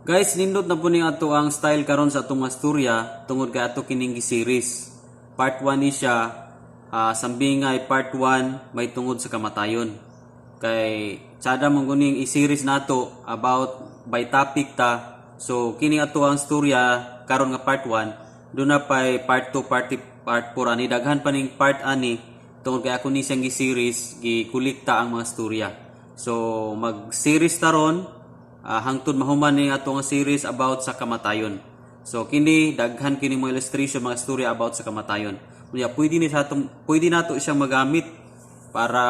Guys, nindot na po ni ato ang style karon sa atong istorya tungod kay ato kining series. Part 1 ni siya, sambingay part 1 may tungod sa kamatayon. Kay sada mong guning i-series nato about by topic ta. So kini ato ang istorya karon nga part 1, do na pay part 2, part 4 ani daghan pa ning part ani tungod kay ako ni siyang gi-series, gi-kulikta ang mga istorya. So mag-series taron hangtod mahuman ni ato nga series about sa kamatayon. So kini daghan kini mga illustration mga storya about sa kamatayon. Unya pwede nato siyang magamit para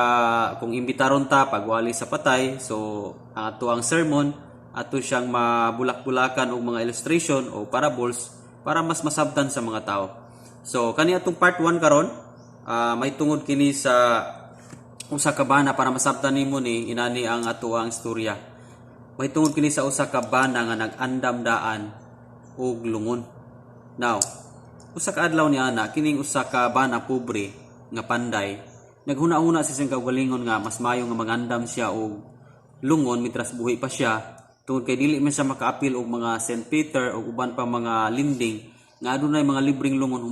kung imbitaron ta pagwali sa patay. So ang ato ang sermon ato siyang mabulak-bulakan og mga illustration o parables para mas masabtan sa mga tao. So kani atong part 1 karon may tungod kini sa usa ka bana para masabtan nimo ni inani ang ato ang istorya. May tungod kini sa usa ka bana nga nag-andam daan og lungon. Now, usa ka adlaw ni ana kining usa ka bana pobre nga panday, naghuna-una sa siyang kaugalingon nga mas mayo nga mangandam siya og lungon mitras buhi pa siya tungod kay dili man siya makaapil og mga St. Peter o uban pa mga linding nga adunay mga libreng lungon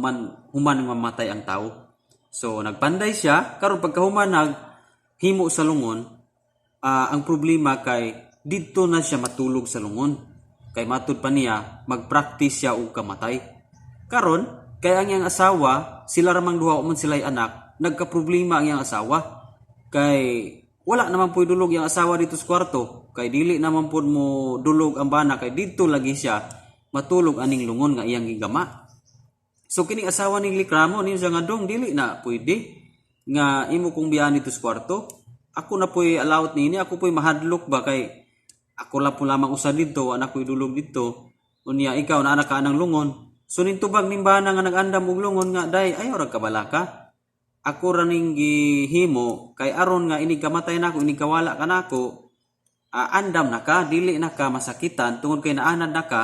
human mamatay ang tao. So nagpanday siya karon pagkahuman naghimo sa lungon, ang problema kay dito na siya matulog sa lungon. Kay matud pa niya, mag-practice siya og kamatay. Karon, kay ang iyang asawa, sila ramang duha man sila'y anak, nagka-problema ang iyang asawa. Kay wala naman po'y dulog iyang asawa dito sa kwarto. Kay dili naman po mo dulog ang bana, kay dito lagi siya matulog aning lungon nga iyang gigama. So kining asawa ning likramo, niya siya nga dong, dili na pwede nga imo kong biyan dito sa kwarto. Ako na po'y allowed nini, ako po'y mahadlok ba kay ako lang po lamang usa dito, anak ko idulog dito. Unya ikaw na anak ka ng lungon. So nintubag nimbana nga nagandam og lungon nga day ayaw ra kabalaka. Ako ra ning gihimo kay aron nga inig kamatay nako, inig kawala ka nako. Andam na ka, dili na ka masakitan tungod kay naanad na ka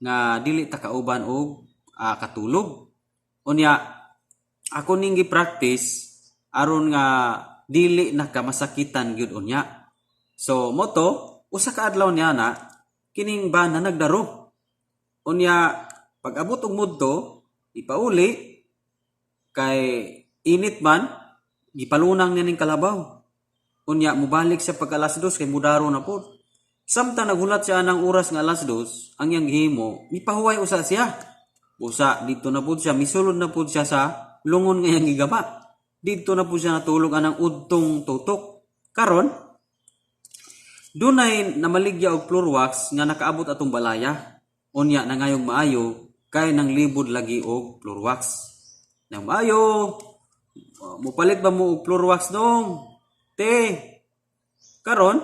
nga dili ta kauban og katulog. Unya ako ning gi-practice aron nga dili na ka masakitan gyud unya. So moto usa ka adlaw niya na kining bana nagdaro. Unya pag abot og mudto ipauli kay init man gipalunang niya ning kalabaw. Unya mubalik siya pag alas 2 kay mudaro na pod. Samtang naghulat siya ng oras nga alas 2 ang iyang gihimo mipahuway usa siya. Usa dito na pod siya misulod na pod siya sa lungon nga iyang gigaba. Dito na pod siya natulog anang udtong tutok. Karon dunay namaligya og floor wax nga nakaabot atong balaya. Unya na ngayong maayo kay nang libod lagi og floor wax. Nang maayo, mupalit ba mo og floor wax dong? Te. Karon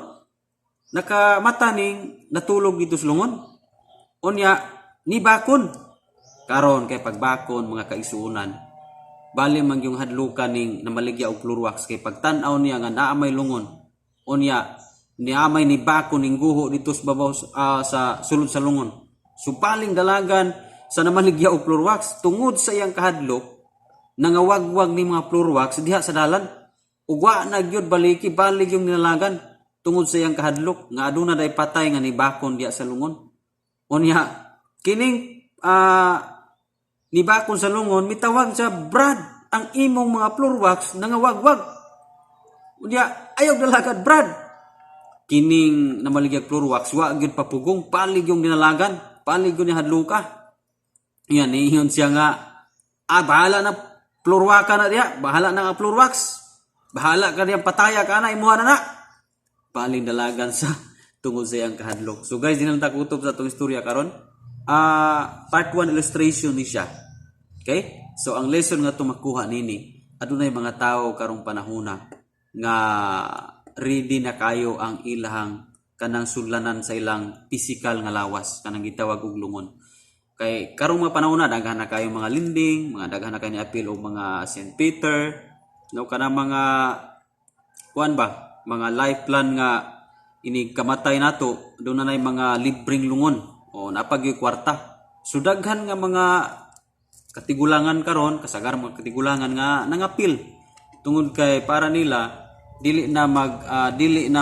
nakamata ning natulog dito sa lungon. Unya ni bakon. Karon kay pagbakon mga kaisunan. Bali man yung hadlukan ning namaligya og floor wax kay pagtan-aw niya nga naa may lungon. Unya niamay ni bako ning guho dito sa babaw sa sulod sa lungon. Supaling dalagan sa namaligya og floor wax tungod sa iyang kahadlok nangawagwag ni mga floor wax diha sa dalan. Ugwa na gyud baliki balig yung nilalagan tungod sa iyang kahadlok nga aduna day patay nga ni bakon diha sa lungon. Unya kining ni bakon sa lungon mitawag sa Brad ang imong mga floor wax nangawagwag. Unya ayaw dalagad Brad. Kining namaligyag floor wax wa gyud papugong palig yung dinalagan, palig yung hadluka. Yan iyon siya nga bahala na floor wax na diha, bahala na nga floor wax. Bahala ka diyan pataya ka na imuha na. Paling dalagan sa tungod sa iyang kahadlok. So guys, dinala ta kutob sa tong istorya karon. Part 1 illustration ni siya. Okay? So ang lesson nga tumakuha nini, adunay mga tao karong panahona nga ready na kayo ang ilahang kanang sudlanan sa ilang physical nga lawas kanang gitawag og lungon. Kay karong mga panahon na daghan na kayo mga linding, mga daghan na kayo ni apil og mga St. Peter, no kanang mga kuan ba, mga life plan nga inig kamatay nato, do na nay mga libreng lungon o napagyo kwarta. So daghan nga mga katigulangan karon, kasagar mga katigulangan nga nangapil tungod kay para nila dili na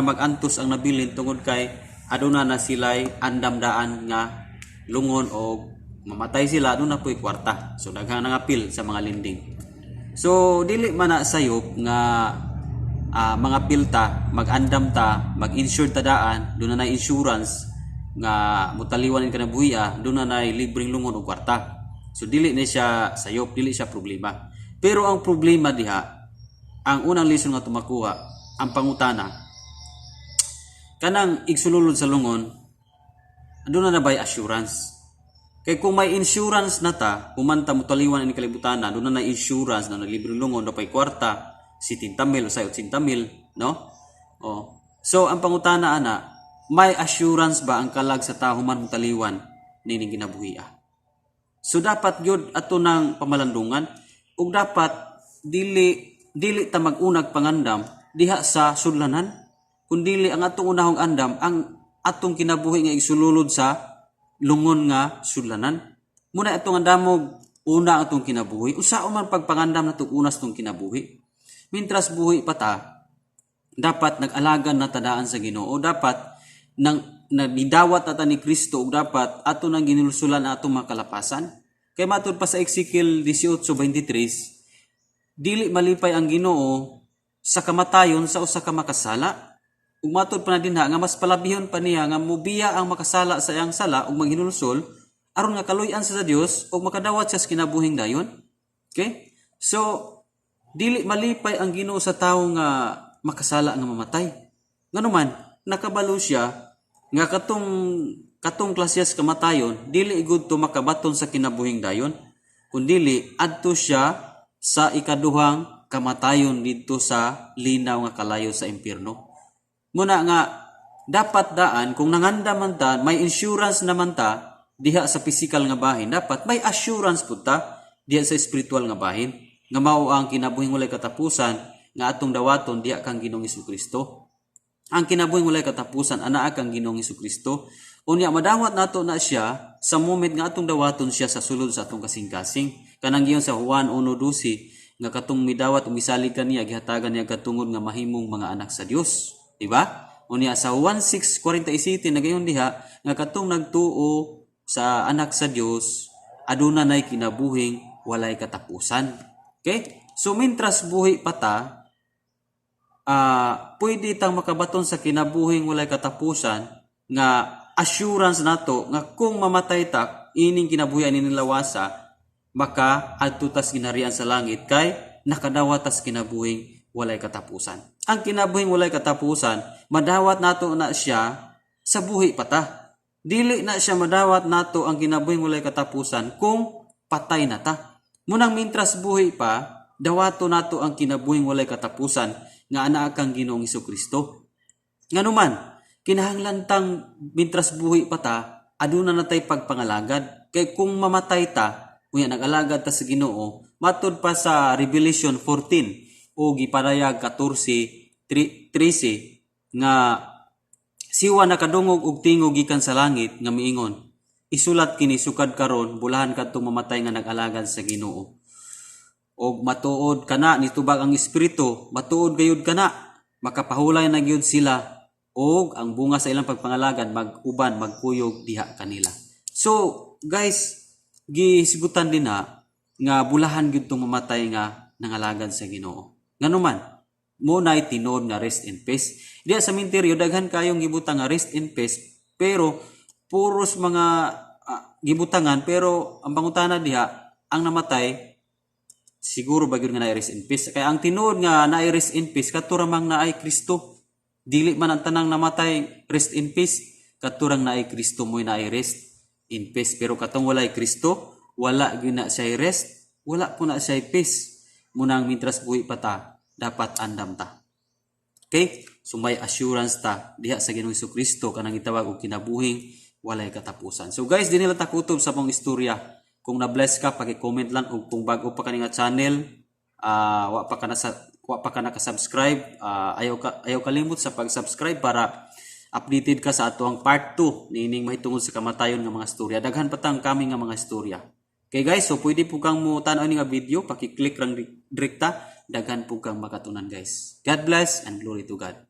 magantos ang nabilin tungod kay aduna na sila'y andamdaan nga lungon o mamatay sila, aduna po'y kwarta. So daghang nangapil sa mga lending. So dili man na sayop nga mga pilta, mag-andam ta, mag-insure ta daan, doon na insurance nga mutaliwan ka na buhiya, doon na libreng lungon o kwarta. So dili na siya sayop, dili siya problema. Pero ang problema diha, ang unang lesson nga tumakuha, ang pangutana, kanang igsululod sa lungon, doon na bay assurance. Kaya kung may insurance na ta, kumanta mutaliwan ang kalibutan na, doon na insurance na libreng lungon, na pay kwarta, 70,000 o 80,000, no? Oh. So ang pangutana ana, may assurance ba ang kalag sa tao man mutaliwan nining kinabuhi? So dapat gyud ato nang pamalandungan ug dapat dili ta mag-unag pangandam diha sa sudlanan, kundili ang atong unahong andam ang atong kinabuhi nga igsululod sa lungon nga sudlanan. Muna atong andamog una atong kinabuhi, usaon man pagpangandam nato unas tong kinabuhi. Mintras buhi pa ta, dapat nag-alagan na tadaan sa Ginoo, dapat nagdidawat ata ni Kristo, dapat ato nang ginulsulan atong makalapasan. Kay matud pa sa Ezekiel 18:23, dili malipay ang Ginoo sa kamatayon sa usa ka makasala. Ug matud pa na dinha nga mas palabihon pa niya nga mubiya ang makasala sa iyang sala ug maghinulsol aron nga kaluy-an sa Dios ug makadawat siya sa kinabuhing dayon. Okay? So dili malipay ang Ginoo sa tawo nga makasala nga mamatay. Nganuman, nakabalo siya nga katong klasyas kamatayon, dili igud to makabaton sa kinabuhing dayon, kundili adto siya sa ikaduhang kamatayon didto sa linaw nga kalayo sa impierno. Muna nga dapat daan kung nanganda man ta, may insurance naman ta diha sa physical nga bahin, dapat may assurance pud ta diha sa spiritual nga bahin. Nga mao ang kinabuhing walay katapusan nga atong dawaton diha kang Ginoong Hesukristo. Ang kinabuhing walay katapusan anaa kang Ginoong Hesukristo. Unya madawat nato na siya sa moment nga atong dawaton siya sa sulod sa atong kasing-kasing. Kanang giyon sa Juan 1:12 nga katong midawat umisalig kaniya gihatagan niya katungod nga mahimong mga anak sa Dios, di ba? Unya sa Juan 6:47 nagayon diha nga katong nagtuo sa anak sa Dios aduna nay kinabuhing walay katapusan. Okay? So, mintras buhi pa ta, pwede tang makabaton sa kinabuhing walay katapusan nga assurance nato nga kung mamatay ta, ining kinabuhi ani nilawasa, maka adto tas ginarian sa langit kay nakadawat tas kinabuhing walay katapusan. Ang kinabuhing walay katapusan, madawat nato na siya sa buhi pa ta. Dili na siya madawat nato ang kinabuhing walay katapusan kung patay na ta. Munang mintras buhi pa, dawato nato ang kinabuhing walay katapusan nga anaa kang Ginoong Hesukristo. Nganuman, kinahanglan tang mintras buhi pa ta, aduna natay pagpangalagad. Kay kung mamatay ta, unya nag-alagad ta sa Ginoo, matud pa sa Revelation 14 o gipadayag 14:13 nga siwa nakadungog og tingog gikan sa langit nga miingon, isulat kini sukad karon bulahan kadtong mamatay nga nag-alagad sa Ginoo. Og matuod kana nitubag ang espiritu, matuod gayud kana, makapahulay na gyud sila og ang bunga sa ilang pagpangalagad mag-uban magkuyog diha kanila. So guys, gisigutan din na nga bulahan gyud tong mamatay nga nangalagad sa Ginoo. Nganuman, mo nay tinuod nga rest in peace. Diha sa minteryo daghan kayong gibutang nga rest in peace, pero puros mga gibutangan, pero ang pangutana diha ang namatay siguro ba gyud nga naay rest in peace. Kaya ang tinuod nga naay rest in peace katuramang naay Kristo. Dili man ang tanang namatay rest in peace, katurang naay Kristo mo'y naay rest in peace. Pero katong walay Kristo, wala gyud na siya rest, wala po na siya peace. Munang mintras buhi pa ta, dapat andam ta. Okay? So may assurance ta diha sa Ginoong Hesukristo kanang gitawag og kinabuhing walay katapusan. So guys, dinila ta kutob sa mong istorya. Kung na-bless ka, paki-comment lang. O kung bago pa ka nga channel, wa pa ka naka-subscribe, ayaw kalimot sa pag-subscribe para updated ka sa ato ang part 2 niining mahitungod sa kamatayon nga mga istorya. Daghan pa tang kami nga mga istorya. Okay guys, so pwede po kang mo tanaw ni nga video, paki-click lang direkta, daghan po kang makatunan guys. God bless and glory to God.